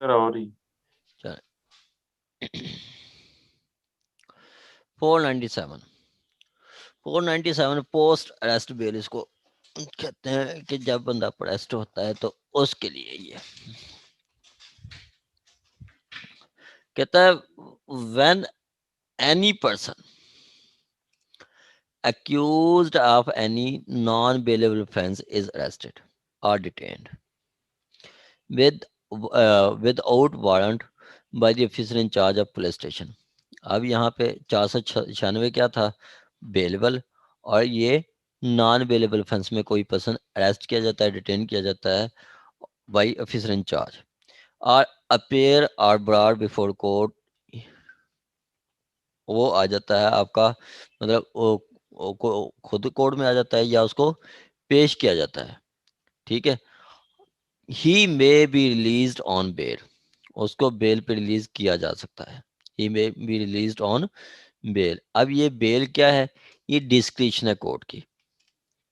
और ही 497 post arrest bell इसको कहते हैं कि जब बंदा अरेस्ट होता है तो उसके लिए ये कहता है when any person accused of any non-bailable offense is arrested or detained with without warrant by the officer in charge of police station। अब यहाँ पे 496 क्या था, बेलेबल, और ये नॉन बेलेबल ऑफेंस में कोई पर्सन अरेस्ट किया जाता है, डिटेन किया जाता है बाई ऑफिसर इन चार्ज और अपेयर और ब्रॉड बिफोर कोर्ट। वो आ जाता है आपका, मतलब वो खुद कोर्ट में आ जाता है या उसको पेश किया जाता है। ठीक है, he may be released on bail, उसको बेल पे रिलीज किया जा सकता है। He may be released on bail. अब ये बेल क्या है, ये डिस्क्रिप्शन है कोर्ट की।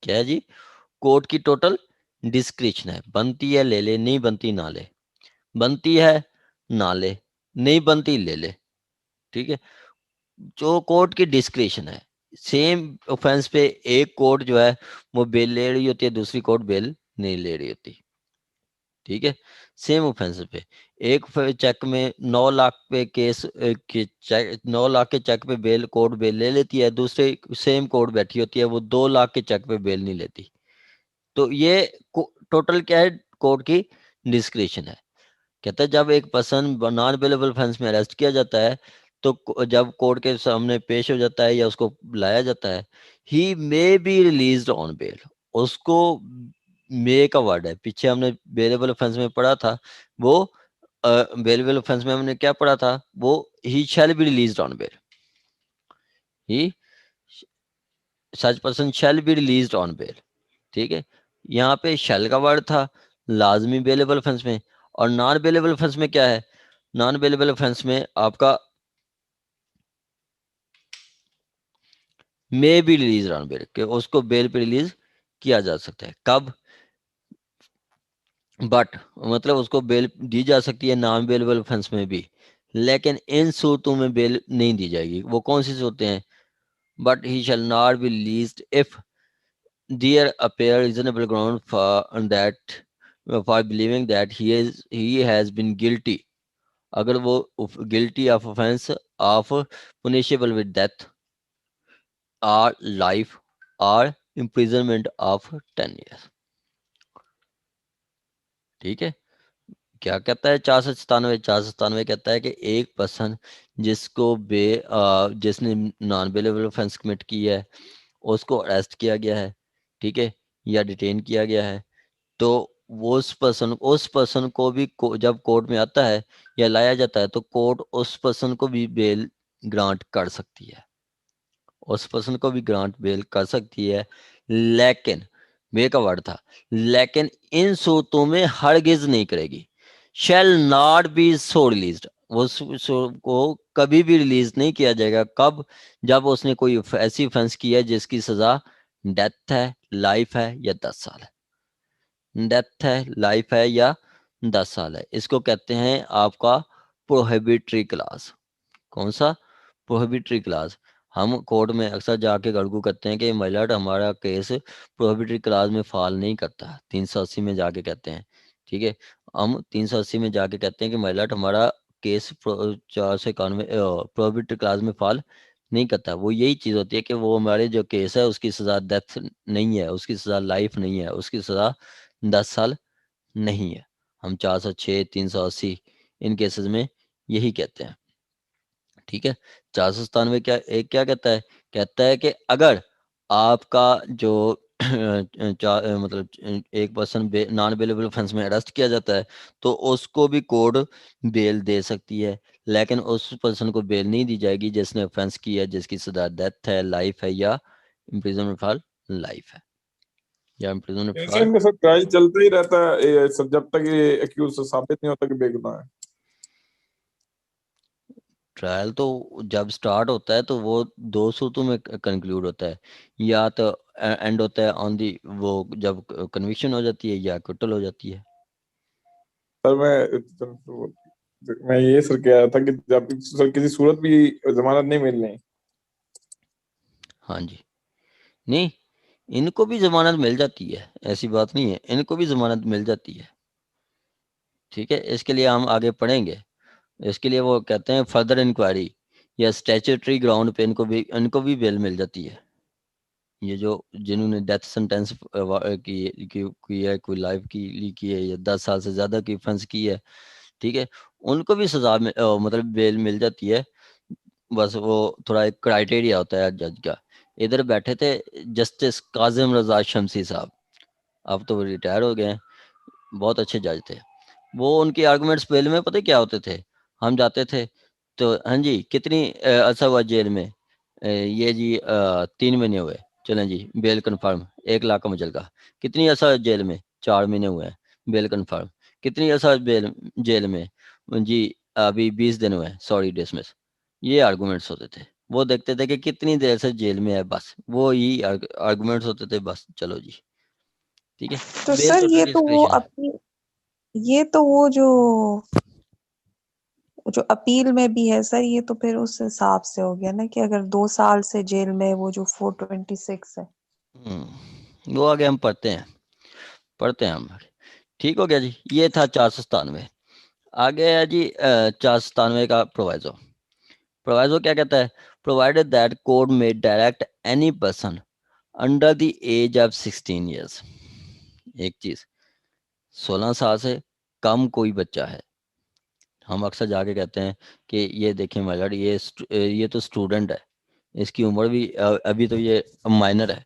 क्या है जी, कोर्ट की टोटल डिस्क्रिप्शन है, बनती है ले ले, नहीं बनती ना ले, बनती है ना ले, नहीं बनती ले ले। ठीक है, जो कोर्ट की डिस्क्रिप्शन है, सेम ऑफेंस पे एक कोर्ट जो है वो बेल ले रही होती है, दूसरी कोर्ट बेल नहीं ले रही होती। ठीक है, सेम ऑफेंस पे एक चेक में 9 लाख पे केस के चेक, 9 लाख के चेक पे बेल कोर्ट बेल ले लेती है, दूसरे सेम कोर्ट बैठी होती है वो 2 लाख के चेक पे बेल नहीं लेती। तो ये टोटल क्या है, कोर्ट की डिस्क्रिप्शन है। कहता है जब एक पर्सन नॉन बेलेबल ऑफेंस में अरेस्ट किया जाता है तो जब कोर्ट के सामने पेश हो जाता है या उसको लाया जाता है, he may be released on bail. उसको मे का वर्ड है, पीछे हमने बेलेबल ऑफेंस में पढ़ा था, वो बेलेबल ऑफेंस में हमने क्या पढ़ा था, वो he shall be released on bail, he such person shall be released on bail. ठीक है, यहाँ पे शैल का वर्ड था लाजमी बेलेबल ऑफेंस में, और नॉन बेलेबल ऑफेंस में क्या है, नॉन बेलेबल ऑफेंस में आपका may be release on bail, कि उसको बेल पे रिलीज किया जा सकता है। कब, बट मतलब उसको बेल दी जा सकती है नॉन बेलेबल ऑफेंस में भी, लेकिन इन सूरतों में बेल नहीं दी जाएगी। वो कौन सी सूरतें हैं, but he shall not be released if there appear reasonable ground for that for believing that he has been guilty। अगर वो guilty of offence of punishable with death और लाइफ और इम्प्रिजनमेंट ऑफ 10 years। ठीक है, क्या कहता है 497, 497 कहता है कि एक पर्सन जिसको जिसने नॉन बेलेबल ऑफेंस कमिट की है, उसको अरेस्ट किया गया है, ठीक है, या डिटेन किया गया है, तो वो उस पर्सन को भी जब कोर्ट में आता है या लाया जाता है तो कोर्ट उस पर्सन को भी बेल ग्रांट कर सकती है, उस पर्सन को भी ग्रांट बेल कर सकती है। लेकिन वे का वर्ड था, लेकिन इन सूरतों में हरगिज नहीं करेगी। शैल नॉट बी सो रिलीज्ड, वो को कभी भी रिलीज नहीं किया जाएगा। कब, जब उसने कोई ऐसी ऑफेंस की है जिसकी सजा डेथ है, लाइफ है या 10 साल है। डेथ है, लाइफ है या 10 साल है, इसको कहते हैं आपका प्रोहिबिटरी क्लास। कौन सा, प्रोहिबिटरी क्लास। हम कोर्ट में अक्सर जाके गड़गू करते हैं कि माइलॉर्ड हमारा केस प्रोहिबिटरी क्लास में फॉल नहीं करता, 380 में जाके कहते हैं। ठीक है, हम 380 में जाके कहते हैं कि माइलॉर्ड हमारा केस 491 प्रोहिबिटरी क्लास में फॉल नहीं करता। वो यही चीज़ होती है कि वो हमारे जो केस है उसकी सज़ा डेथ नहीं है, उसकी सज़ा लाइफ नहीं है, उसकी सज़ा 10 साल नहीं है। हम 406, 380 इन केसेस में यही कहते हैं। ठीक है, 497 क्या एक क्या कहता है कि अगर आपका जो मतलब एक पर्सन नॉन बेलेबल ऑफेंस में अरेस्ट किया जाता है तो उसको भी कोर्ट बेल दे सकती है, लेकिन उस पर्सन को बेल नहीं दी जाएगी जिसने ऑफेंस किया है, जिसकी सजा डेथ है, लाइफ है या इम्प्रिजनमेंट फॉर लाइफ है या इम्प्रिजनमेंट ऐसे फॉर। इनका सब ट्रायल चलता ही रहता है ये सब, जब तक ये एक्यूज साबित नहीं होता कि बेगुनाह है। ट्रायल तो जब स्टार्ट होता है तो वो 2 सूत्रों में कंक्लूड होता है, या तो एंड होता है ऑन दी वो जब कन्विक्शन हो जाती है या क्विटल हो जाती है। सर मैं ये सर कह रहा था कि जब सर किसी सूरत भी जमानत नहीं मिल रही। हाँ जी, नहीं इनको भी जमानत मिल जाती है, ऐसी बात नहीं है, इनको भी जमानत मिल जाती है। ठीक है, इसके लिए हम आगे पढ़ेंगे। इसके लिए वो कहते हैं फर्दर इंक्वायरी या स्टैट्यूटरी ग्राउंड पे इनको भी बेल मिल जाती है। ये जो जिन्होंने डेथ सेंटेंस की है, कोई लाइफ की है या 10 साल से ज़्यादा की ऑफेंस की है, ठीक है, उनको भी सजा मतलब बेल मिल जाती है। बस वो थोड़ा एक क्राइटेरिया होता है जज का। इधर बैठे थे जस्टिस काजिम रजा शमसी साहब, अब तो वो रिटायर हो गए हैं, बहुत अच्छे जज थे वो। उनकी आर्गुमेंट्स बेल में पता है क्या होते थे? हम जाते थे तो हाँ जी कितनी अर्सा हुआ जेल में? ये जी 3 महीने हुए, चलें जी बेल कन्फर्म 1 लाख का मुचलका। कितनी अर्सा जेल में? 4 महीने हुए हैं, बेल कन्फर्म। कितनी अर्सा जेल में? जी अभी 20 दिन हुए हैं, सॉरी डिसमिस। ये आर्गूमेंट्स होते थे। वो देखते थे कि कितनी देर से जेल में है, बस वो ही आर्गूमेंट्स होते थे, बस चलो जी। ठीक है, तो बेल सर टोटल डिस्क्रिशन है। ये तो वो जो अपील में भी है सर, ये तो फिर उस हिसाब से हो गया ना कि अगर 2 साल से जेल में, वो जो 426 है। वो आगे हम पढ़ते हैं हम। ठीक हो गया जी, ये था 497। आगे है जी 497 का प्रोवाइजो। प्रोवाइजो क्या कहता है? प्रोवाइडेड दैट कोर्ट में direct any person under the age of 16 years. एक चीज, 16 साल से कम कोई बच्चा है, हम अक्सर जाके कहते हैं कि ये देखें माय लॉर्ड, ये तो स्टूडेंट है, इसकी उम्र भी अभी तो ये माइनर है,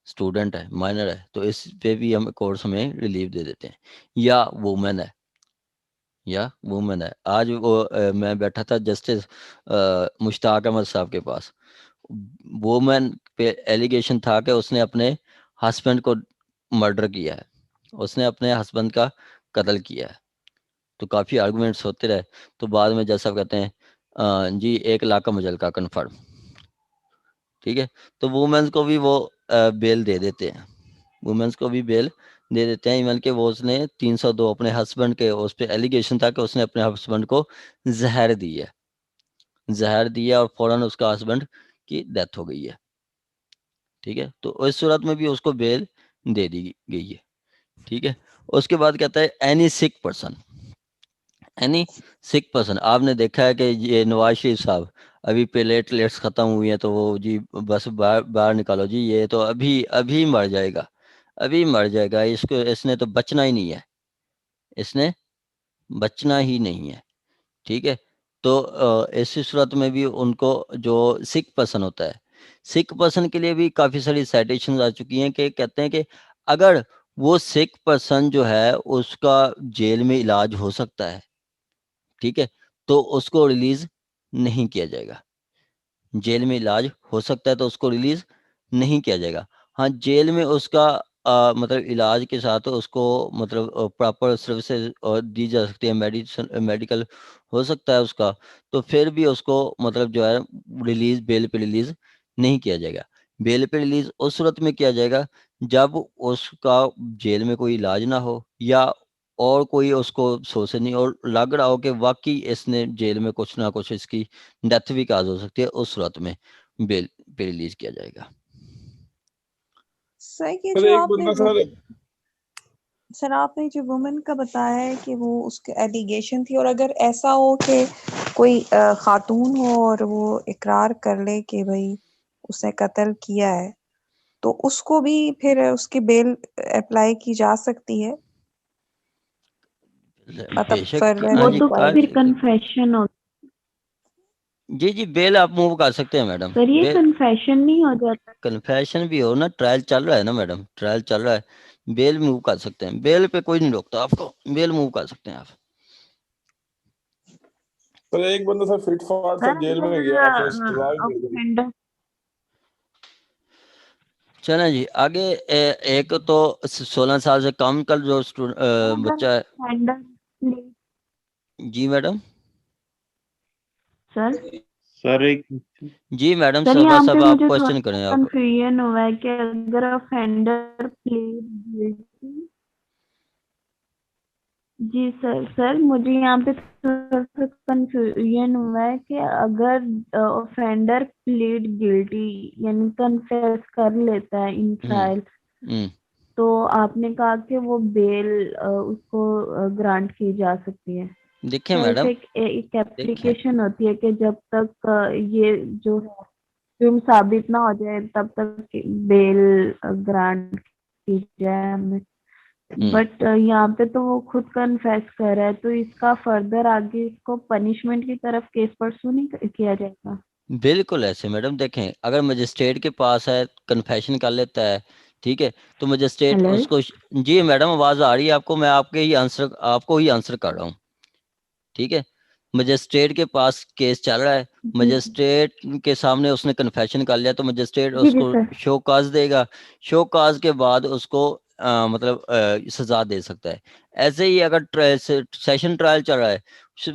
स्टूडेंट है, माइनर है, तो इस पे भी हम कोर्स में रिलीफ दे देते हैं। या वुमेन है। आज वो मैं बैठा था जस्टिस मुश्ताक अहमद साहब के पास, वुमेन पे एलिगेशन था कि उसने अपने हस्बैंड को मर्डर किया है, उसने अपने हस्बैंड का कत्ल किया है। तो काफ़ी आर्गुमेंट्स होते रहे, तो बाद में जज साहब कहते हैं जी 1 लाख का मुचलका कन्फर्म। ठीक है, तो वुमेन्स को भी वो बेल दे देते हैं, वुमेन्स को भी बेल दे देते हैं। इवन के वो उसने 302 अपने हस्बैंड के, उस पर एलिगेशन था कि उसने अपने हस्बैंड को जहर दी है, जहर दिया और फौरन उसका हस्बैंड की डेथ हो गई है। ठीक है, तो इस सूरत में भी उसको बेल दे दी गई है। ठीक है, उसके बाद कहता है एनी सिक पर्सन, एनी सिक पर्सन। आपने देखा है कि ये नवाज शरीफ साहब अभी प्लेटलेट्स खत्म हुई हैं, तो वो जी बस बाहर बाहर निकालो जी, ये तो अभी अभी मर जाएगा, अभी मर जाएगा, इसने तो बचना ही नहीं है, इसने बचना ही नहीं है। ठीक है, तो ऐसी सूरत में भी उनको जो सिक पर्सन होता है, सिक पर्सन के लिए भी काफ़ी सारी साइटेशंस आ चुकी हैं कि कहते हैं कि अगर वो सिक पर्सन जो है उसका जेल में इलाज हो सकता है, ठीक है, तो उसको रिलीज नहीं किया जाएगा। जेल में इलाज हो सकता है तो उसको रिलीज नहीं किया जाएगा। हाँ, जेल में उसका मतलब इलाज के साथ उसको मतलब प्रॉपर सर्विसेज दी जा सकती है, मेडिसिन मेडिकल हो सकता है उसका, तो फिर भी उसको मतलब जो है रिलीज, बेल पे रिलीज नहीं किया जाएगा। बेल पे रिलीज उस सूरत में किया जाएगा जब उसका जेल में कोई इलाज ना हो, या और कोई उसको सोचे नहीं और लग रहा हो कि वाकई इसने जेल में कुछ ना कुछ इसकी डेथ भी काज हो सकती है, उस सूरत में बेल पे रिलीज किया जाएगा। सर ये सर जो एक बंदा सर आपने जो वुमेन का बताया है कि वो उसके एलिगेशन थी, और अगर ऐसा हो कि कोई खातून हो और वो इकरार कर ले कि भाई उसने कत्ल किया है, तो उसको भी फिर उसकी बेल अप्लाई की जा सकती है, मतलब बेशक फर्दर हाँ वो जी तो कार फिर कन्फेशन हो, जी बेल आप मूव कर सकते हैं मैडम। सर ये कन्फेशन नहीं हो जाता? कन्फेशन भी हो ना, ट्रायल चल रहा है ना मैडम, ट्रायल चल रहा है, बेल मूव कर सकते हैं, बेल पे कोई नहीं रोकता आपको, बेल मूव कर सकते हैं आप। सर एक बंदा सर फिट फाट सर सर जेल में गया, फिर सजा भी मिल गई। ऑफेंडर चलें जी आगे। एक तो 16 साल से कम का जो बच्चा है। ऑफेंडर जी मैडम। सर सर एक जी मैडम, सर सब यहाँ पे सब आप मुझे क्वेश्चन थोड़ा करें आप। कंफ्यूजन हुआ है कि अगर ऑफेंडर प्लीड गिल्टी, जी सर मुझे यहाँ पे थोड़ा सा कंफ्यूजन हुआ है कि अगर ऑफेंडर प्लीड गिल्टी यानी कन्फेस कर लेता है इन ट्रायल, हम्म तो आपने कहा कि वो बेल उसको ग्रांट की जा सकती है। देखिए सर मैडम, इसे एक देखिए एप्लीकेशन होती है कि जब तक ये जो है जुर्म साबित ना हो जाए तब तक बेल ग्रांट की जाए हमें। बट यहाँ पे तो वो खुद कन्फेस कर रहा है, तो इसका फर्दर आगे इसको पनिशमेंट की तरफ केस परसू नहीं किया जाएगा? बिल्कुल ऐसे मैडम, देखें अगर मजिस्ट्रेट के पास है, कन्फेशन कर लेता है, ठीक है, तो मजिस्ट्रेट हेलो। उसको जी मैडम आवाज आ रही है आपको, मैं आपको ही आंसर कर रहा हूँ, ठीक है। मजिस्ट्रेट के पास केस चल रहा है, जी मजिस्ट्रेट के सामने उसने कन्फेशन कर लिया, तो मजिस्ट्रेट जी जी उसको सर। शो काज देगा, शो काज के बाद उसको मतलब सजा दे सकता है। ऐसे ही अगर सेशन ट्रायल चल रहा है,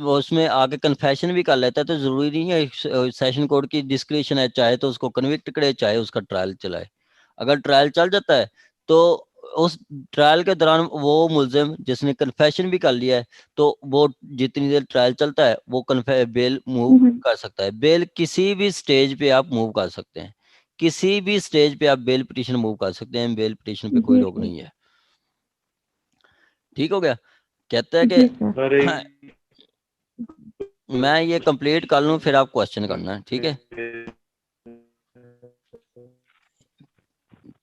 उसमें आगे कन्फेशन भी कर लेता है, तो जरूरी नहीं है, सेशन कोर्ट की डिस्क्रिप्शन है, चाहे तो उसको कन्विक्ट करे, चाहे उसका ट्रायल चलाए। अगर ट्रायल चल जाता है तो उस ट्रायल के दौरान वो मुलजिम जिसने कन्फेशन भी कर लिया है, तो वो जितनी देर ट्रायल चलता है वो बेल मूव कर सकता है। बेल किसी भी स्टेज पे आप मूव कर सकते हैं, किसी भी स्टेज पे आप बेल पिटीशन मूव कर सकते हैं, बेल पिटीशन पे कोई जी रोक सर। नहीं है। ठीक हो गया। कहता है कि जी सर। मैं ये कंप्लीट कर लूं फिर आप क्वेश्चन करना है, ठीक है।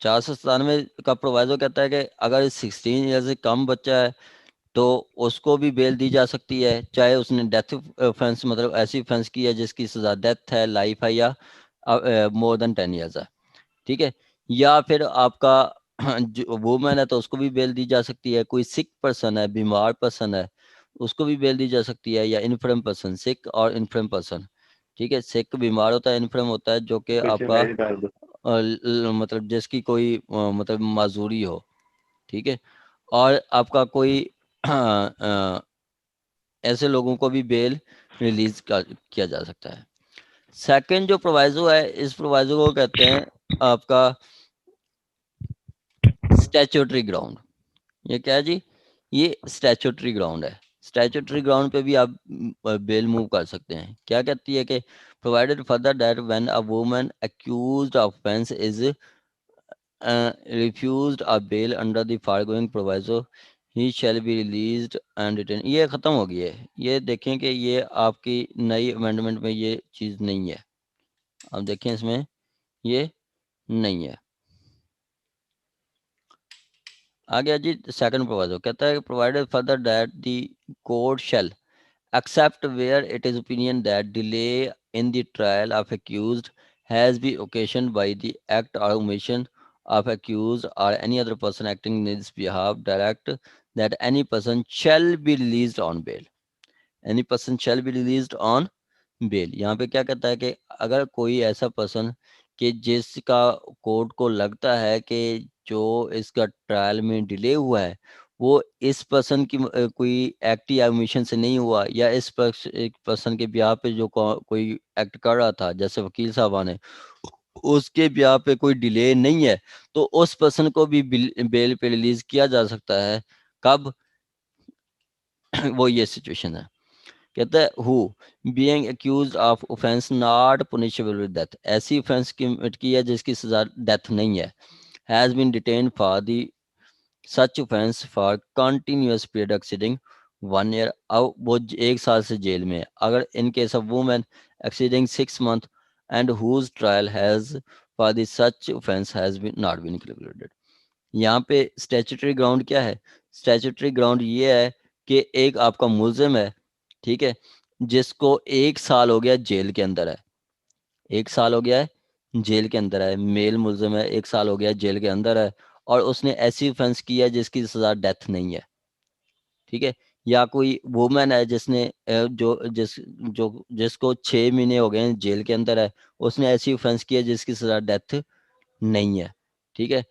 497 का प्रोवाइजो कहता है कि अगर 16 ईयर से कम बच्चा है तो उसको भी बेल दी जा सकती है, चाहे उसने डेथ ऑफेंस मतलब ऐसी ऑफेंस की है जिसकी सजा डेथ है, लाइफ है, या मोर देन 10 ईयर्स है, ठीक है। या फिर आपका जो वुमेन है तो उसको भी बेल दी जा सकती है, कोई सिक पर्सन है, बीमार पर्सन है, उसको भी बेल दी जा सकती है, या इन्फ्रम पर्सन, सिक और इन्फ्रम पर्सन, ठीक है। सिक बीमार होता है, इन्फ्रम होता है जो कि आपका मतलब जिसकी कोई मतलब माजूरी हो, ठीक है। और आपका कोई ऐसे लोगों को भी बेल रिलीज किया जा सकता है। सेकंड जो प्रोवाइजो है, इस प्रोवाइजो को कहते हैं आपका स्टैट्यूटरी ग्राउंड। ये क्या है जी? ये स्टैट्यूटरी ग्राउंड है। स्टैट्यूटरी ग्राउंड पे भी आप बेल मूव कर सकते हैं। क्या कहती है कि provided further that when a woman accused of offence is refused a bail under the foregoing proviso, he shall be released and retained। ये खत्म हो गई है। ये देखें कि ये आपकी नई अमेंडमेंट में ये चीज नहीं है। आप देखें इसमें ये नहीं है। आ गया जी सेकंड प्रोवाइजो, कहता है कि provided further that the court shell except where it is opinion that delay in the trial of accused has been occasioned by the act or omission of accused or any other person acting in his behalf, direct that any person shall be released on bail। any person shall be released on bail। यहाँ पे क्या कहता है कि अगर कोई ऐसा person कि जिसका कोर्ट को लगता है कि जो इसका ट्रायल में डिले हुआ है वो इस पर्सन की कोई एक्ट या ओमिशन से नहीं हुआ, या इस एक पर्सन के ब्याह पे जो कोई एक्ट कर रहा था, जैसे वकील साहबा ने, उसके ब्याह पे कोई डिले नहीं है, तो उस पर्सन को भी बेल पे रिलीज किया जा सकता है। कब? वो ये सिचुएशन है। कहता है who being accused of offence not punishable with death, ऐसी ऑफेंस कमिट की है जिसकी सजा डेथ नहीं है, has been detained for the such offence for continuous period exceeding 1 year. अब वो 1 साल से जेल में है। अगर in case of women exceeding 6 month and whose trial has for the such offence has been not been concluded. यहाँ पे स्टैट्यूटरी ग्राउंड क्या है? स्टैट्यूटरी ग्राउंड ये है कि एक आपका मुलजिम है, ठीक है, जिसको 1 साल हो गया जेल के अंदर है, 1 साल हो गया है जेल के अंदर है, मेल मुलजिम है, 1 साल हो गया जेल के अंदर है, और उसने ऐसी ऑफेंस की है जिसकी सजा डेथ नहीं है, ठीक है। या कोई वुमेन है जिसने जिसको 6 महीने हो गए हैं जेल के अंदर है, उसने ऐसी ऑफेंस की है जिसकी सजा डेथ नहीं है, ठीक है,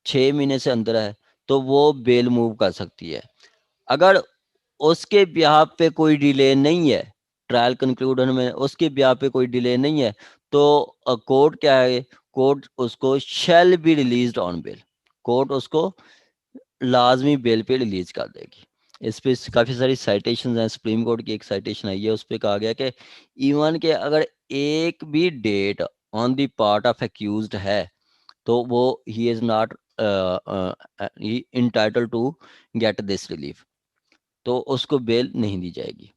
6 महीने से अंदर है, तो वो बेल मूव कर सकती है। अगर उसके ब्याह पे कोई डिले नहीं है, ट्रायल कंक्लूडन में उसके ब्याह पे कोई डिले नहीं है, तो कोर्ट क्या है, कोर्ट उसको shall be released on bail, court उसको लाजमी बेल पे रिलीज कर देगी। इस पे काफी सारी साइटेशंस हैं, सुप्रीम कोर्ट की एक साइटेशन आई है, उस पे कहा गया कि इवन के अगर एक भी date on the part of accused है तो वो he is not entitled to get this relief, तो उसको बेल नहीं दी जाएगी।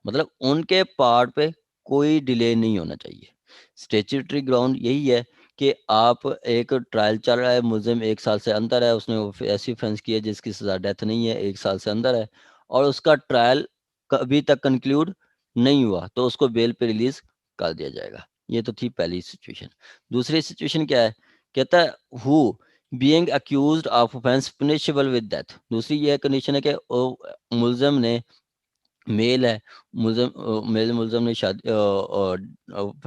मतलब उनके पार्ट पे कोई डिले नहीं होना चाहिए। स्टेचुटरी ग्राउंड यही है कि आप एक ट्रायल चल रहा है, मुलजिम 1 साल से अंदर है, उसने ऐसी ऑफेंस की है जिसकी सजा डेथ नहीं है, 1 साल से अंदर है और उसका ट्रायल अभी तक कंक्लूड नहीं हुआ, तो उसको बेल पे रिलीज कर दिया जाएगा। ये तो थी पहली सिचुएशन। दूसरी सिचुएशन क्या है, कहता है who being accused of offence punishable with death. दूसरी ये कंडीशन है कि मुलजिम ने मेल है, मेल मुलजिम ने शादी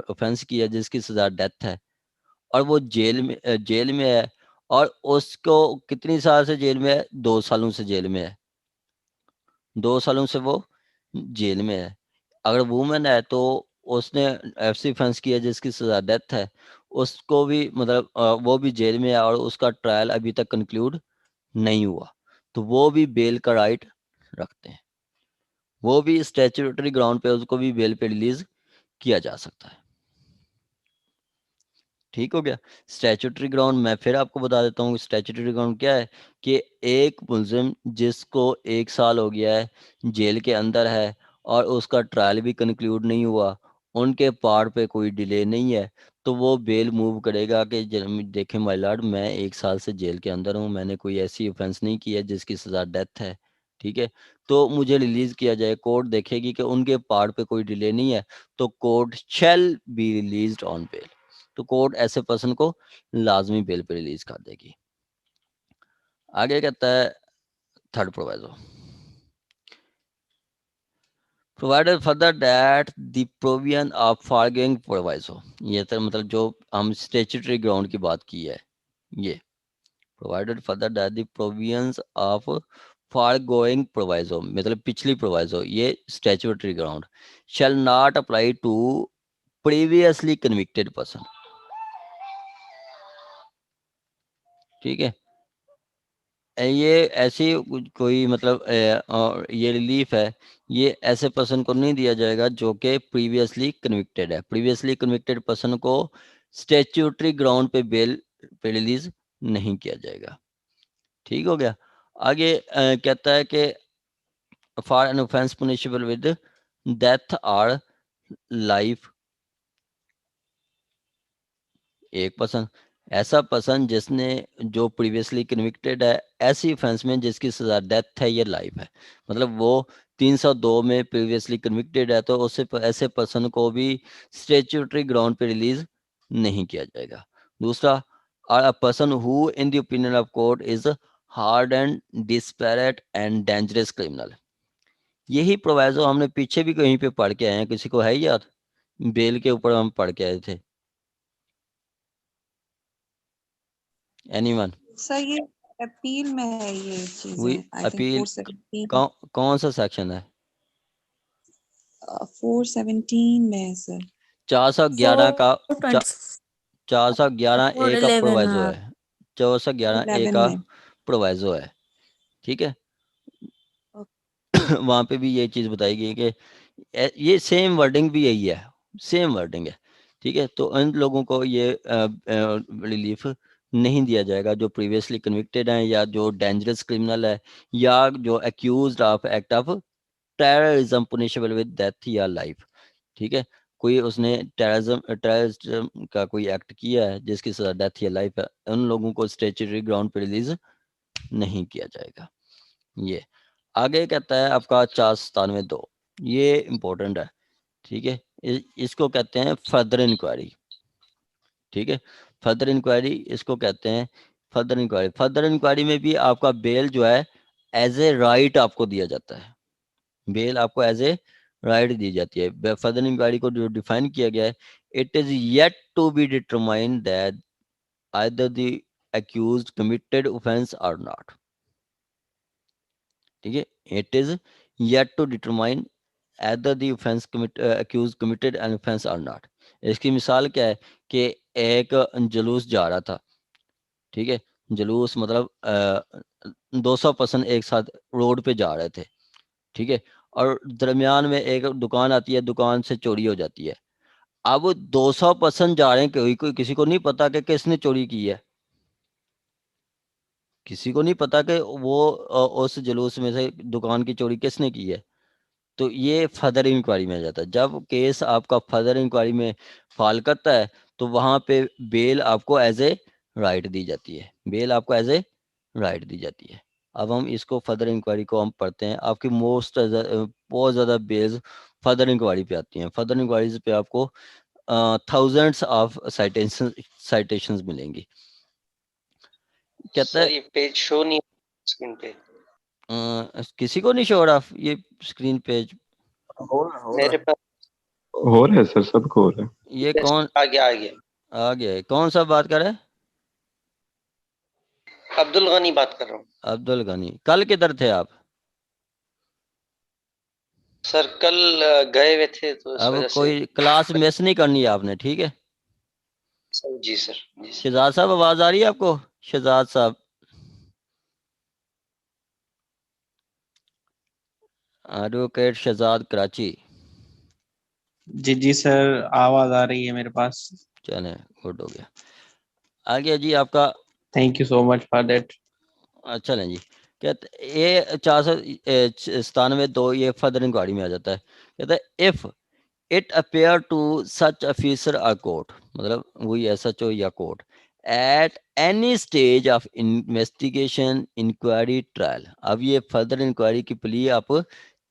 ऑफेंस किया जिसकी सजा डेथ है और वो जेल में है और उसको कितनी साल से जेल में है, 2 सालों से जेल में है, 2 सालों से वो जेल में है। अगर वुमेन है तो उसने ऐसी ऑफेंस किया जिसकी सजा डेथ है, उसको भी मतलब वो भी जेल में है और उसका ट्रायल अभी तक कंक्लूड नहीं हुआ, तो वो भी बेल का राइट रखते हैं, वो भी स्टैट्यूटरी ग्राउंड पे उसको भी बेल पे रिलीज किया जा सकता है। ठीक हो गया। स्टैट्यूटरी ग्राउंड मैं फिर आपको बता देता हूँ, स्टैट्यूटरी ग्राउंड क्या है कि एक मुलजिम जिसको 1 साल हो गया है जेल के अंदर है और उसका ट्रायल भी कंक्लूड नहीं हुआ, उनके पार्ट पे कोई डिले नहीं है, तो वो बेल मूव करेगा कि देखें माय लॉर्ड, मैं 1 साल से जेल के अंदर हूँ, मैंने कोई ऐसी ऑफेंस नहीं की है जिसकी सजा डेथ है, ठीक है, तो मुझे रिलीज किया जाए। कोर्ट देखेगी कि उनके पार्ट पे कोई डिले नहीं है, तो court shall be released on bail, तो कोर्ट ऐसे पर्सन को लाजमी बेल पे रिलीज कर देगी। आगे कहता है third proviso, provided further that the provision of foregoing proviso, ये तो मतलब जो हम स्टैट्यूटरी ग्राउंड की बात की है, ये provided further that the provisions of foregoing proviso मतलब पिछली प्रोवाइजो, ये statutory ground shall not apply to previously convicted person. ठीक है, ये ऐसी कोई मतलब और ये रिलीफ है, ये ऐसे पर्सन को नहीं दिया जाएगा जो कि प्रीवियसली कन्विक्टेड है। प्रीवियसली कन्विक्टेड पर्सन को स्टैट्यूटरी ग्राउंड पे बेल पे रिलीज नहीं किया जाएगा। ठीक हो गया। आगे कहता है कि for an offence punishable with death और लाइफ, एक पर्सन, ऐसा पर्सन जिसने जो प्रीवियसली कन्विक्टेड है ऐसी ऑफेंस में जिसकी सजा डेथ है या लाइफ है, मतलब वो 302 में प्रीवियसली कन्विक्टेड है, तो उससे ऐसे पर्सन को भी स्टैट्यूटरी ग्राउंड पे रिलीज नहीं किया जाएगा। दूसरा, a person who in the opinion of court is hard and disparate and dangerous criminal. यही प्रोवाइजो हमने पीछे भी कहीं पे पढ़ के आए हैं, किसी को है याद? बेल के ऊपर हम पढ़ के आए थे, एनीवन? सर ये अपील में है ये वी चीजें, आई थिंक अपील 417 कौन सा सेक्शन है? 417 में है सर। 411 का 411 ए का 411, प्रोवाइजो हाँ। है, 411 ए 11 का में प्रोवाइजो है। ठीक है, वहां पे भी ये चीज बताई गई कि ये सेम वर्डिंग भी यही है, सेम वर्डिंग है। ठीक है, तो इन लोगों को ये रिलीफ नहीं दिया जाएगा जो प्रीवियसली कन्विक्टेड हैं या जो डेंजरस क्रिमिनल है या जो accused of act of terrorism punishable with death या लाइफ। ठीक है, कोई उसने टेररिज्म का कोई एक्ट किया है जिसकी सजा डेथ या लाइफ है, उन लोगों को स्टैट्यूटरी ग्राउंड पे रिलीज नहीं किया जाएगा। ये आगे कहता है आपका 497(2), ये इंपॉर्टेंट है। ठीक है, इसको कहते हैं फर्दर इंक्वायरी। ठीक है, फर्दर इंक्वायरी इसको कहते हैं। फर्दर इंक्वायरी, फर्दर इंक्वायरी में भी आपका बेल जो है एज ए राइट आपको दिया जाता है, बेल आपको एज ए राइट दी जाती है। फर्दर इंक्वायरी को जो डिफाइन किया गया है, it is yet to be determine that either the accused committed offense or not। ठीक है, it is yet to determine either the offense accused committed an offense or not। इसकी मिसाल क्या है कि एक जुलूस जा रहा था, ठीक है, जुलूस मतलब 200 पर्सन एक साथ रोड पे जा रहे थे, ठीक है, और दरमियान में एक दुकान आती है, दुकान से चोरी हो जाती है। अब 200 पर्सन जा रहे हैं, कोई कोई किसी को नहीं पता कि किसने चोरी की है, किसी को नहीं पता कि वो उस जुलूस में से दुकान की चोरी किसने की है। तो ये फर्दर इंक्वायरी में आ जाता है। जब केस आपका फर्दर इंक्वायरी में फाल करता है तो वहां पे बेल आपको एज ए राइट दी जाती है, बेल आपको एज ए राइट दी जाती है। अब हम इसको फर्दर इंक्वायरी को हम पढ़ते हैं। आपकी बहुत ज़्यादा बेल्स फर्दर इंक्वायरी पे आती हैं। फर्दर इंक्वायरीज पे आपको थाउजेंड्स ऑफ साइटेशंस मिलेंगी। कहता सर है ये पेज शो नहीं स्क्रीन पे। किसी को नहीं शो हो रहा ये स्क्रीन पेज? हो रहा है मेरे पास हो रहा है सर, सबको हो रहा है। ये कौन आ गया। आ गया है? कौन सा बात कर रहा है? अब्दुल गनी बात कर रहा हूँ अब्दुल गनी। कल किधर थे आप? सर। कल गए हुए थे तो इस अब वजह से। कोई क्लास मिस नहीं करनी है आपने, ठीक है? सर जी सर, जी सर। शहजाद साहब आवाज आ रही है आपको? शहजाद साहब, एडवोकेट शहजाद कराची। जी जी सर, आवाज आ रही है मेरे पास। चले, गुड हो गया। आ गया जी आपका। Thank you so much for that. अच्छा लें जी। कहते ये 497 ये फर्दर इंक्वायरी में आ जाता है। कहता है if it appear to such officer और कोर्ट, मतलब वही SHO या court, at any stage of investigation, inquiry, trial. अब ये फर्दर इंक्वायरी की प्ली आप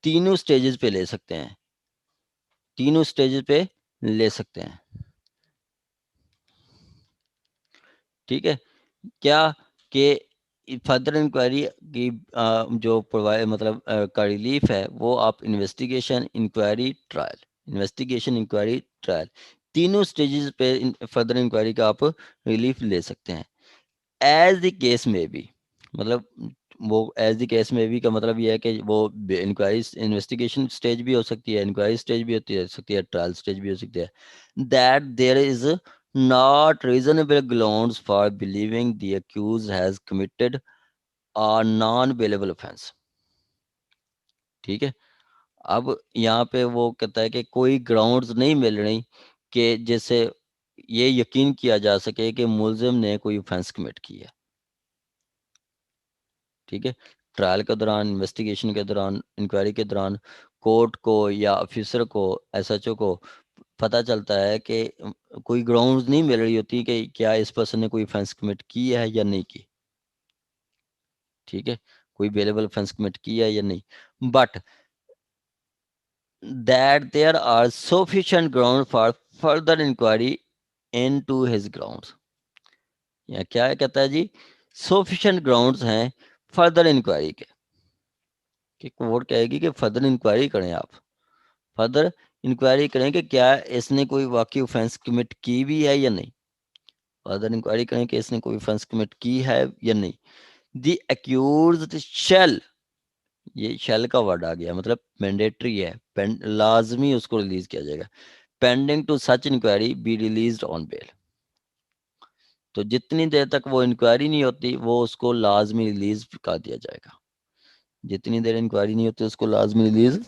तीनों स्टेजेस पे ले सकते हैं, तीनों स्टेजेस पे ले सकते हैं, ठीक है? क्या कि फर्दर इंक्वायरी की जो प्रोवाइड मतलब का रिलीफ है वो आप investigation, inquiry, trial, investigation, inquiry, trial, तीनों स्टेजेस पे फर्दर इंक्वायरी का आप रिलीफ ले सकते हैं। एज द केस में भी, मतलब वो एज द केस में भी का मतलब ये है कि वो इंक्वायरी इन्वेस्टिगेशन स्टेज भी हो सकती है, इंक्वायरी स्टेज भी हो सकती है, ट्रायल स्टेज भी हो सकती है। That there is not reasonable grounds for believing the accused has committed a non-bailable offense, ठीक है? अब यहाँ पे वो कहता है कि कोई ग्राउंड्स नहीं मिल रही कि जैसे ये यकीन किया जा सके कि मुलजिम ने कोई ऑफेंस कमिट किया है, ठीक है? ट्रायल के दौरान, इन्वेस्टिगेशन के दौरान, इंक्वायरी के दौरान कोर्ट को या ऑफिसर को, SHO को पता चलता है कि कोई ग्राउंड्स नहीं मिल रही होती कि क्या इस पर्सन ने कोई ऑफेंस कमिट की है या नहीं की, ठीक है? कोई बेलेबल ऑफेंस कमिट किया है या नहीं, but that there are sufficient ground for further inquiry into his grounds. या क्या कहता है जी? सफिशिएंट ग्राउंड्स हैं फर्दर इंक्वायरी के, कि कोर्ट कहेगी कि फर्दर इंक्वायरी करें, आप फर्दर इंक्वायरी करें कि क्या इसने कोई वाकई ऑफेंस कमिट की भी है या नहीं, फर्दर इंक्वायरी करें कि इसने कोई ऑफेंस कमिट की है या नहीं। द अक्यूज्ड शैल, ये शेल का वर्ड आ गया, मतलब मैंडेटरी है, लाजमी उसको रिलीज किया जाएगा। Pending to such inquiry be released on bail. तो जितनी देर तक वो इंक्वायरी नहीं होती वो उसको लाजमी रिलीज कर दिया जाएगा, जितनी देर इंक्वायरी नहीं होती उसको लाजमी रिलीज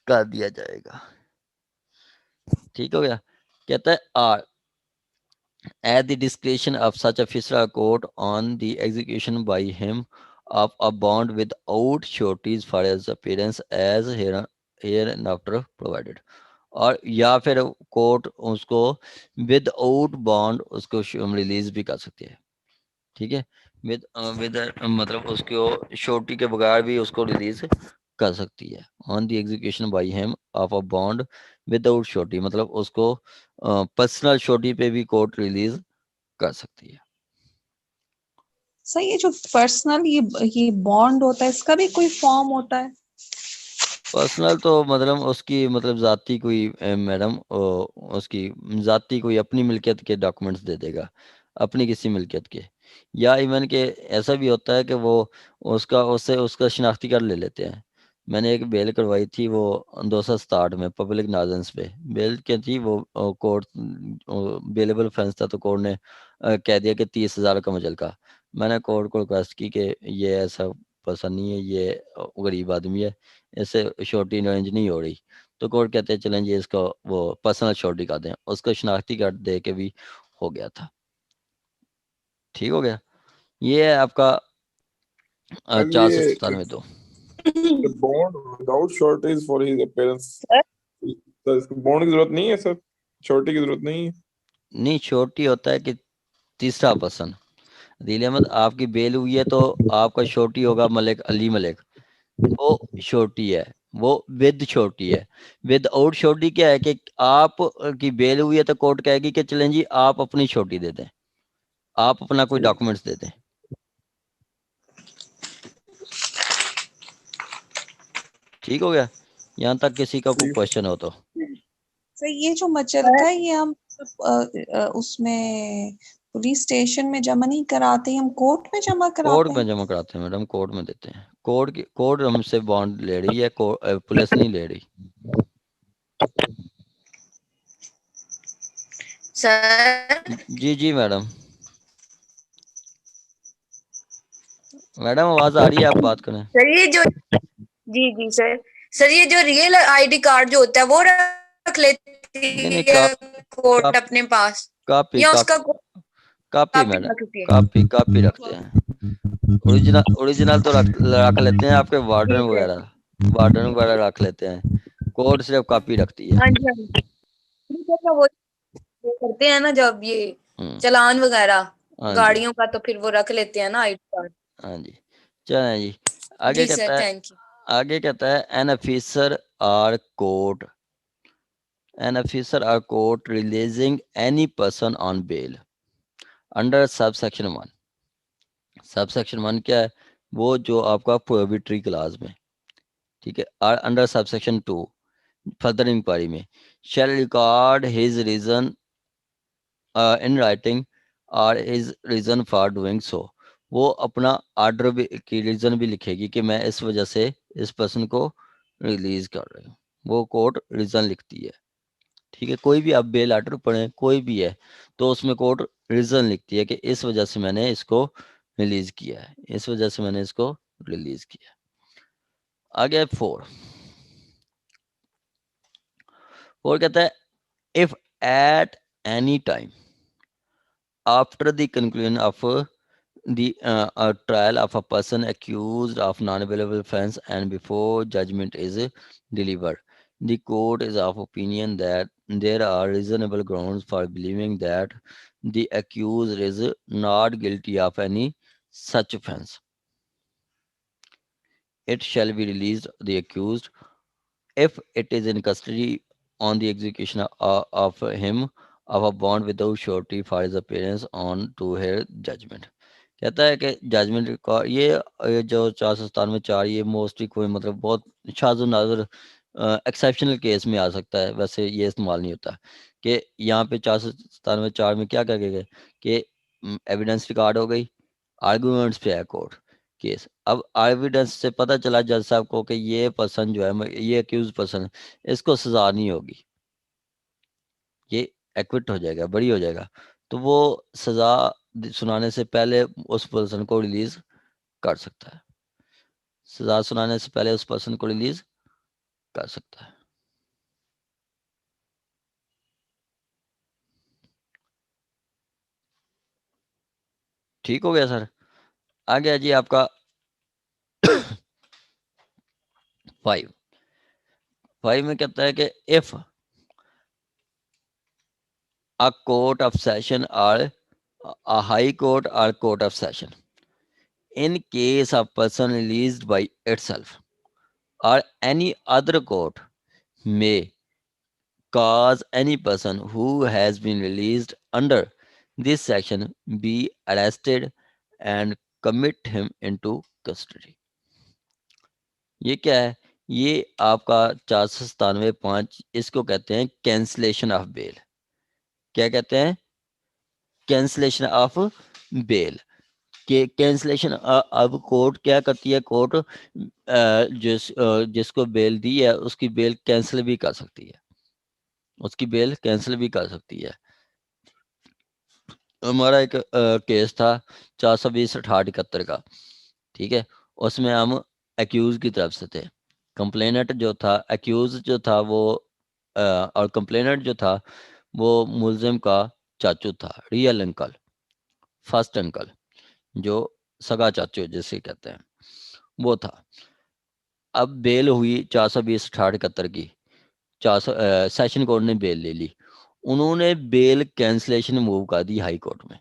कर दिया जाएगा, ठीक हो गया? कहता है are at the discretion of such officer or court on the execution by him of a bond without sureties for his appearance as hereinafter provided। और या फिर कोर्ट उसको विदाउट बॉन्ड उसको रिलीज भी कर सकती है, ठीक है? विद मतलब उसको श्योरिटी के बगैर भी उसको रिलीज कर सकती है। On the execution by him of a bond without surety, मतलब उसको पर्सनल श्योरिटी पे भी कोर्ट रिलीज कर सकती है। सर ये जो पर्सनल ये बॉन्ड होता है इसका भी कोई फॉर्म होता है? पर्सनल तो मतलब उसकी मतलब जाती कोई मैडम उसकी जाती कोई अपनी मिल्कियत के डॉक्यूमेंट्स दे देगा, अपनी किसी मिल्कियत के, या इवन के ऐसा भी होता है कि वो उससे उसका शनाख्ती कार्ड ले लेते हैं। मैंने एक बेल करवाई थी वो 267 में पब्लिक नाजेंस पे बेल क्या थी वो, कोर्ट बेलेबल ऑफेंस था तो कोर्ट ने कह दिया कि 30,000 का मुचलका। मैंने कोर्ट को रिक्वेस्ट की कि ये ऐसा पर्सन नहीं है, ये गरीब आदमी है, इससे श्योरिटी अरेंज नहीं हो रही। तो कोर्ट कहते हैं चलें जी इसको वो पर्सनल श्योरिटी कर दें, उसको शनाख्ती कार्ड दे के भी हो गया था। ठीक हो गया। ये है आपका And 497 तो the bond without shortage for his appearance, sir इसको बॉन्ड की जरूरत नहीं है सर, श्योरिटी की जरूरत नहीं है। नहीं, श्योरिटी होता है कि तीसरा पर्सन, अदील अहमद आपकी बेल हुई है तो आपका श्योरिटी होगा मलिक अली मलिक, वो श्योरिटी है, वो विद श्योरिटी है। विद आउट श्योरिटी क्या है कि आप की बेल हुई है तो कोर्ट कहेगी कि चलें जी आप अपनी श्योरिटी दे दें, आप अपना कोई डॉक्यूमेंट्स दे दें। ठीक हो गया, यहाँ तक किसी का कोई क्वेश्चन हो तो। सर ये जो मचलका है ये हम उसमें पुलिस स्टेशन में जमा नहीं कराते, हम कोर्ट में जमा कोर्ट कराते में हैं। जमा कराते हैं मैडम, कोर्ट में देते हैं। कोर्ट हमसे बॉन्ड ले रही है, पुलिस नहीं ले रही। सर जी जी मैडम, मैडम आवाज आ रही है, आप बात करें। सर ये जो जी सर ये जो रियल आईडी कार्ड जो होता है वो रख लेती नहीं है कोर्ट अपने पास, कापी या उसका कापी मैडम, कापी रखते हैं। ओरिजिनल तो रख लेते हैं आपके वार्डन वगैरह रख लेते हैं, कोर्ट सिर्फ कापी रखती है। हाँ जी वो करते हैं ना जब ये चालान वगैरह गाड़ियों का, तो फिर वो रख लेते हैं ना आईडी कार्ड। हाँ जी, चलें जी आगे। जी सर थैंक यू। आगे कहता है an officer or court releasing any person on bail under subsection 1। Subsection 1 क्या है, वो जो आपका प्रोहिबिटरी क्लास में, ठीक है, और अंडर सबसेक्शन 2 फर्दर इंक्वायरी में shall record his reason in writing और his reason for doing so. वो अपना आर्डर भी की रीजन भी लिखेगी कि मैं इस वजह से इस पर्सन को रिलीज कर रही हूँ, वो कोर्ट रीजन लिखती है। ठीक है, कोई भी आप बेल आर्डर पढ़ें कोई भी है तो उसमें कोर्ट रीजन लिखती है कि इस वजह से मैंने इसको रिलीज किया है, इस वजह से मैंने इसको रिलीज किया। आगे 4 कहता है if at any time after the conclusion of the trial of a person accused of non-bailable offense and before judgment is delivered, the court is of opinion that there are reasonable grounds for believing that the accused is not guilty of any such offense. It shall be released the accused if it is in custody on the execution of him of a bond without surety for his appearance on to hear judgment. कहता है कि judgement का ये जो 497(4) ये mostly कोई मतलब बहुत शाज़ नाज़र एक्सेप्शनल केस में आ सकता है, वैसे ये इस्तेमाल नहीं होता। कि यहाँ पे 497(4) में क्या कहेगा कि एविडेंस रिकॉर्ड हो गई, आर्गूमेंट्स पे है कोर्ट केस। अब एविडेंस से पता चला जज साहब को कि ये पर्सन जो है, ये अक्यूज पर्सन, इसको सजा नहीं होगी, ये एक्विट हो जाएगा, बरी हो जाएगा, तो वो सजा सुनाने से पहले उस पर्सन को रिलीज कर सकता है, सजा सुनाने से पहले उस पर्सन को रिलीज कर सकता है। ठीक हो गया सर। आ गया जी आपका 5 में कहता है कि if a court of session or a high court or court of session in case of person released by itself or any other court may cause any person who has been released under this section be arrested and commit him into custody। ये क्या है, ये आपका 497(5), इसको कहते हैं cancellation of bell. क्या कहते हैं, कैंसलेशन ऑफ बेल। के कैंसलेशन अब कोर्ट क्या करती है, कोर्ट जिसको बेल दी है उसकी बेल कैंसिल भी कर सकती है, उसकी बेल कैंसिल भी कर सकती है। हमारा एक केस था 420/68 का, ठीक है। उसमें हम एक्यूज की तरफ से थे। कंप्लेनेंट जो था, एक्यूज जो था वो और कंप्लेनेंट जो था वो मुलजिम का चाचू था, रियल अंकल, फर्स्ट अंकल, जो सगा चाचू जिसे कहते हैं, वो था। अब बेल हुई 420/68 की, 400 सेशन कोर्ट ने बेल ले ली। उन्होंने बेल कैंसलेशन मूव कर दी हाई कोर्ट में,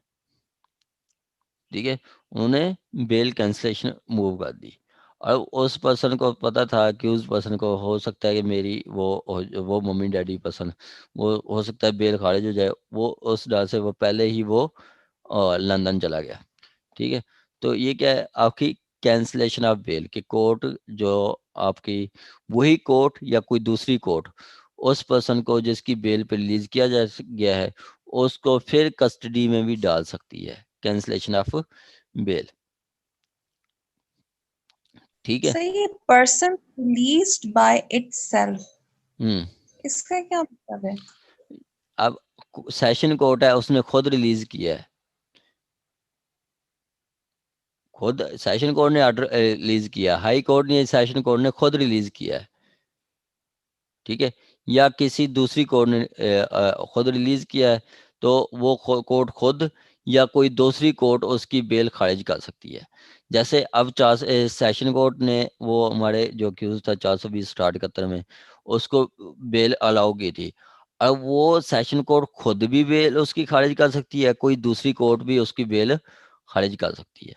ठीक है। उन्होंने बेल कैंसलेशन मूव कर दी। और उस पर्सन को पता था कि उस पर्सन को हो सकता है कि मेरी वो मम्मी डैडी पर्सन, वो हो सकता है बेल खारिज हो जाए, वो उस डर से वो पहले ही वो लंदन चला गया, ठीक है। तो ये क्या है, आपकी कैंसलेशन ऑफ बेल कि कोर्ट जो आपकी, वही कोर्ट या कोई दूसरी कोर्ट उस पर्सन को जिसकी बेल पे रिलीज किया जा गया है उसको फिर कस्टडी में भी डाल सकती है, कैंसलेशन ऑफ बेल, ठीक है। सर ये पर्सन रिलीज्ड बाय इटसेल्फ, हम्म इसका क्या मतलब है? अब सेशन कोर्ट है, उसने खुद रिलीज किया है, खुद सेशन कोर्ट ने ऑर्डर रिलीज किया, हाई कोर्ट ने, सेशन कोर्ट ने खुद रिलीज किया है, ठीक है। या किसी दूसरी कोर्ट ने खुद रिलीज किया है, तो वो कोर्ट खुद या कोई दूसरी कोर्ट उसकी बेल खारिज कर सकती है। जैसे अब सेशन कोर्ट ने वो हमारे जो अक्यूज था 420/68 में, उसको बेल अलाउ की थी। अब वो सेशन कोर्ट खुद भी बेल उसकी खारिज कर सकती है, कोई दूसरी कोर्ट भी उसकी बेल खारिज कर सकती है।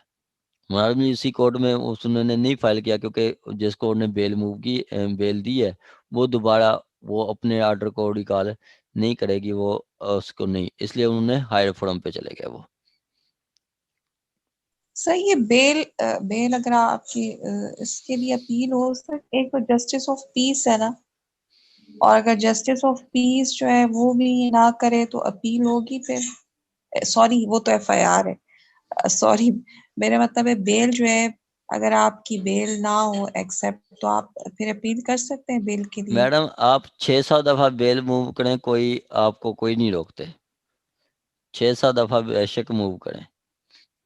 हमारे भी उसी कोर्ट में उन्होंने नहीं फाइल किया, क्योंकि जिस कोर्ट ने बेल मूव की, बेल दी है, वो दोबारा वो अपने ऑर्डर को रिकॉल नहीं करेगी, वो उसको नहीं, इसलिए उन्होंने हायर फोरम पे चले गए वो। सर ये बेल अगर आपकी इसके लिए अपील हो सर, एक तो जस्टिस ऑफ पीस है ना, और अगर जस्टिस ऑफ पीस जो है वो भी ना करे तो अपील होगी फिर। सॉरी वो तो एफआईआर है, सॉरी मेरा मतलब है बेल जो है, अगर आपकी बेल ना हो एक्सेप्ट तो आप फिर अपील कर सकते हैं बेल के लिए। मैडम आप 600 दफा बेल मूव करें, कोई आपको कोई नहीं रोकते, 600 दफा बेशक मूव करें,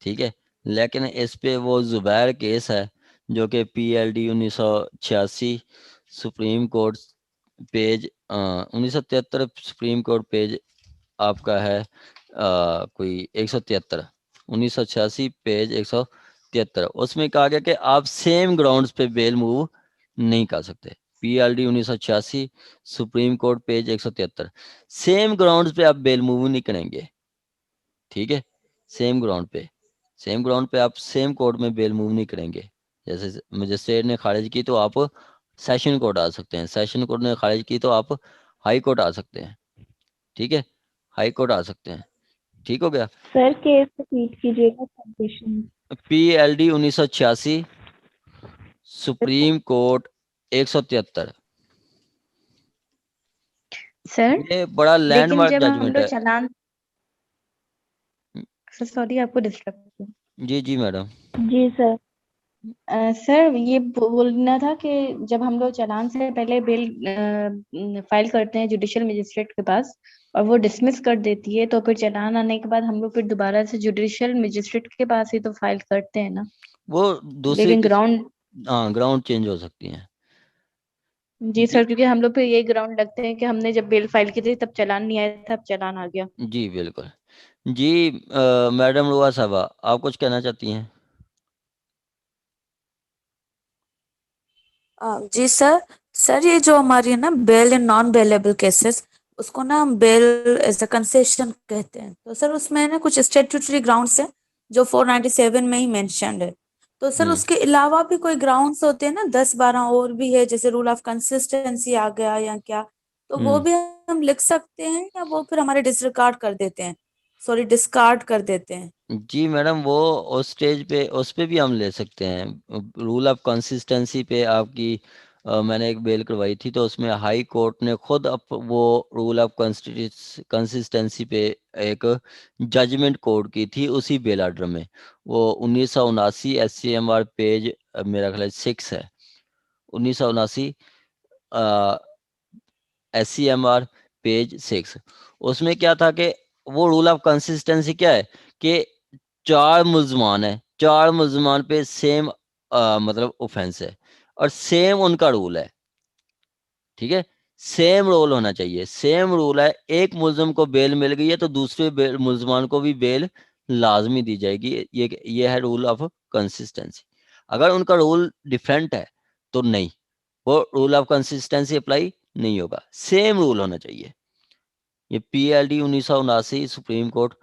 ठीक है। लेकिन इस पे वो जुबैर केस है जो कि PLD 1986 supreme court page 1973 supreme court page आपका है कोई 173, 1986 पेज 173, उसमें कहा गया कि आप सेम ग्राउंड्स पे बेल मूव नहीं कर सकते। PLD 1986 supreme court page 173, same grounds पे आप बेल मूव नहीं करेंगे, ठीक है। सेम ग्राउंड पे आप सेम कोर्ट में बेल मूव नहीं करेंगे। जैसे मजिस्ट्रेट ने खारिज की तो आप सेशन कोर्ट आ सकते हैं, सेशन कोर्ट ने खारिज की तो आप हाई कोर्ट आ सकते हैं, ठीक है, हाई कोर्ट आ सकते हैं, ठीक हो गया। सर केस रिपीट कीजिएगा condition. PLD 1986 supreme court 173, sir ये बड़ा लेकिन लैंडमार्क जब हम जजमेंट लोग है। चालान, सॉरी आपको डिस्टर्ब किया। जी जी मैडम। जी सर। सर ये बोलना था कि जब हम लोग चालान से पहले बेल फाइल करते हैं जुडिशियल मजिस्ट्रेट के पास और वो डिसमिस कर देती है, तो फिर चालान आने के बाद हम लोग फिर दोबारा से जुडिशियल मजिस्ट्रेट के पास ही तो फाइल करते हैं ना, वो दूसरी लेकिन ग्राउंड। हाँ ग्राउंड चेंज हो सकती है। जी जी सर, क्योंकि हम लोग फिर यही ग्राउंड लगते हैं कि हमने जब बेल फाइल की थी तब चालान नहीं आया था, अब चालान आ गया। जी बिल्कुल। जी मैडम रुआ साहबा आप कुछ कहना चाहती हैं? जी सर। सर ये जो हमारी है ना bail and non bailable cases, उसको ना हम बेल एज अ कंसेशन कहते हैं। तो सर उसमें ना कुछ स्टेट्यूटरी ग्राउंड्स हैं जो 497 में ही मेंशन्ड है। तो सर उसके अलावा भी कोई ग्राउंड्स होते हैं ना, 10-12 और भी है, जैसे रूल ऑफ कंसिस्टेंसी आ गया या क्या, तो वो भी हम लिख सकते हैं या वो फिर हमारे डिसरिगार्ड कर देते हैं, सॉरी डिस्कार्ड कर देते हैं? जी मैडम वो उस स्टेज पे उस पे भी हम ले सकते हैं। रूल ऑफ कंसिस्टेंसी पे आपकी मैंने एक बेल करवाई थी तो उसमें हाई कोर्ट ने खुद वो रूल ऑफ कंसिस्टेंसी पे एक जजमेंट कोर्ट की थी उसी बेल ऑर्डर में। वो 1979 SCMR पेज मेरा ख्याल 6 है, 1979 SCMR पेज 6। उसमें क्या था कि वो रूल ऑफ कंसिस्टेंसी क्या है कि 4 मुल्जमान है, 4 मुल्जमान पे सेम मतलब ऑफेंस है और सेम उनका रूल है, ठीक है, सेम रूल होना चाहिए। सेम रूल है, एक मुल्जिम को बेल मिल गई है तो दूसरे मुल्जमान को भी बेल लाजमी दी जाएगी। ये है रूल ऑफ कंसिस्टेंसी। अगर उनका रूल डिफरेंट है तो नहीं, वो रूल ऑफ कंसिस्टेंसी अप्लाई नहीं होगा, सेम रूल होना चाहिए। ये PLD 1979 सुप्रीम कोर्ट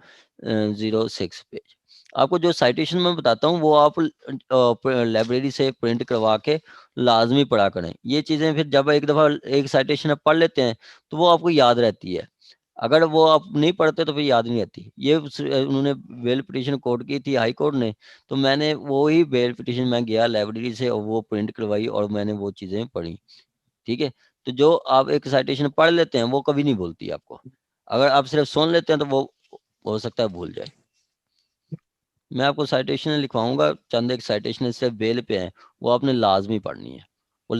06 पेज। आपको जो साइटेशन मैं बताता हूँ वो आप लाइब्रेरी से प्रिंट करवा के लाजमी पढ़ा करें। ये चीज़ें फिर जब एक दफ़ा एक साइटेशन आप पढ़ लेते हैं तो वो आपको याद रहती है, अगर वो आप नहीं पढ़ते तो फिर याद नहीं रहती। ये उन्होंने बेल पिटीशन कोर्ट की थी हाई कोर्ट ने, तो मैंने वो ही बेल पिटीशन मैं गया लाइब्रेरी से और वो प्रिंट करवाई और मैंने वो चीज़ें पढ़ी, ठीक है। तो जो आप एक साइटेशन पढ़ लेते हैं वो कभी नहीं भूलती आपको, अगर आप सिर्फ सुन लेते हैं तो वो हो सकता है भूल जाए। मैं आपको साइटेशन लिखवाऊंगा, चंद एक साइटेशन सिर्फ बेल पे हैं, वो आपने लाजमी पढ़नी है। वो